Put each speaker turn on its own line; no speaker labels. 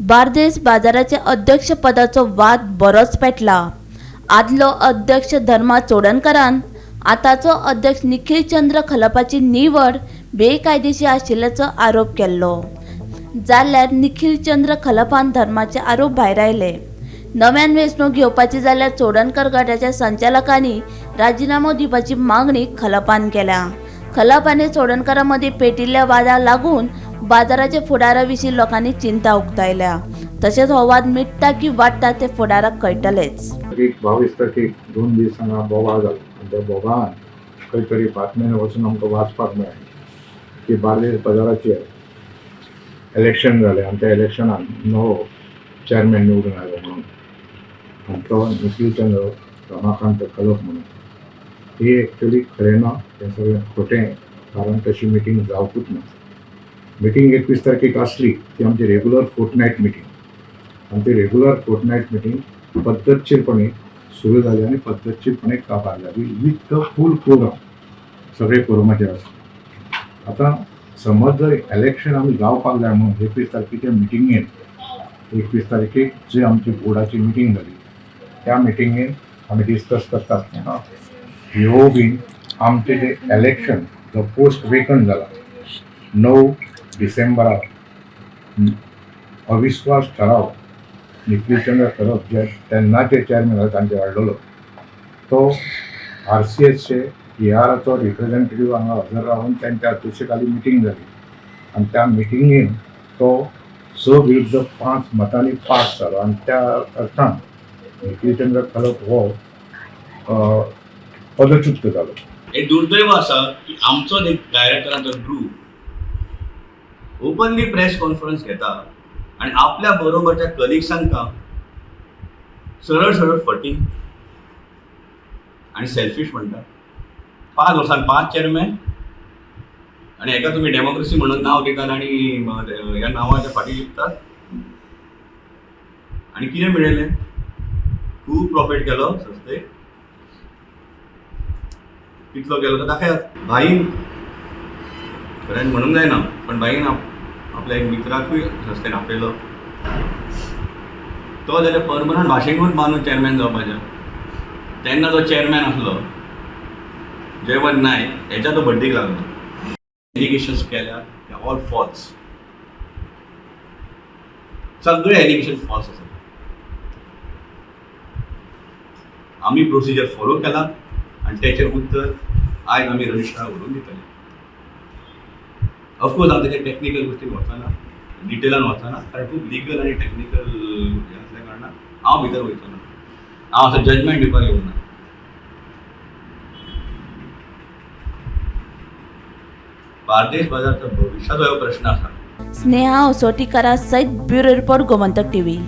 बार्देस बाजाराचे अध्यक्ष पदाचो वाद बरोच पेटला. आदलो अध्यक्ष धर्मा चोडणकरान आताचो अध्यक्ष निखिल चंद्र खलपाची निवड बेकायदेशीर आशिल्ल्याचो आरोप केल्लो. जाल्यार निखिल चंद्र खलपान धर्माचे आरोप भायर आयले. नव्यान वेंचणूक घेवपाची जाल्यार चोडणकर गटाच्या संचालकांनी राजीनामो दिवपाची मागणी खलपान केल्या. खलप आनी चोडणकरां मदीं पेटिल्ल्या वादाक लागून बाजाराच्या फुडारा-विशीं लोकांनी चिंता उक्तायल्या. तशेंच हो वाद मिटता की वाडटा ते फुडाराक कळटलेच.
22 तारखेक 2 दीस हांगा बोवाळ जालो आनी त्या बोवाळान खंय तरी बातम्यान वचून आमकां वाचपाक मेळ्ळें की बार्देस बाजाराचेर इलेक्शन जालें आनी त्या इलेक्शनान नवो चेअरमॅन निवडून आयलो म्हणून आनी तो निखिल चंद्र रमाकांत खलप म्हणून. ही एक्चुअली खरें ना, हें सगळें खोटें, कारण तशी मिटींग जावपूच ना. मिटींग 21 तारखेक आसली ती आमची रेग्युलर फोर्टनायट मिटींग आनी ती रेग्युलर फोर्टनायट मिटींग पद्दतशीरपणे सुरू जाली आनी पद्दतशीरपणे काबार जाली विथ द फूल प्रोग्राम सगळे कुरुमाचेर आसा. आतां समज जर इलेक्शन आमी जावपाक जाय म्हणून 21 तारखेच्या मिटिंगेन 21 तारखेक जी आमची बोर्डाची मिटींग जाली त्या मिटिंगेन आमी डिस्कस करता आसतना ह्यो बीन आमचें जें इलेक्शन जो पोस्ट वेकंट जाला 9 डिसेंबराक अविश्वास ठराव निखिल चंद्र खलप जे तेन्नाचे चेअरमॅन आसा तांचे हाडलेलो तो RCSचे ARचो रिप्रेझेंटेटीव हांगा हजर रावन त्यांच्या अध्यक्षतेखाली मिटींग जाली आनी त्या मिटिंगेन तो 6 विरुद्ध 5 मतांनी पास जालो आनी त्या अर्थान निखिल चंद्र खलप हो पदच्युत जालो.
एक दुर्दैव आसा की आमचो एक डायरेक्टरांचो ग्रूप ओपनली प्रेस कॉन्फरन्स घेता आणि आपल्या बरोबरच्या कलिग्सांका सरळ सरळ फटी आणि सेल्फिश म्हणटा. 5 वर्सांक 5 चेअरमॅन आणि एका तुम्ही डेमोक्रेसी म्हणून नाव दितात आणि ह्या नावाच्या फाटी लिपतात आणि कितें मिळेलें? खूब प्रॉफिट केलो संस्थेक. कितलो केलो तो दाखयात. भाईन खरें म्हणूंक जायना पण भाईन आपल्या एक मित्राकूय संस्थेन आपयलो. तो जाल्यार परमनंट भाशेकूच मानून चेअरमॅन जावपाचें. तेन्ना तो चेअरमॅन आसलो जयवंत नायक हेच्या तो बड्डीक लागलो. एलिगेशन्स केल्या ते ऑल फॉल्स. सगळे एलिगेशन फॉल्स आसा. आमी प्रोसिजर फॉलो केला आणि त्याचेर उत्तर आयज आमी रजिस्ट्रार व्हरून दितले. ऑफकोर्स हांव तेच्या टेक्निकल गोश्टीन वचना, डिटेलान वचना, कारण खूब लिगल आनी टेक्निकल हें आसल्या कारणान हांव भितर वयचो ना. हांव असो जजमेंट दिवपाक येवना. बार्देस बाजाराचो भविश्याचो हो प्रश्न आसा.
स्नेहा असोटीकारा सयत ब्युरो रिपोर्ट गोमंतक TV.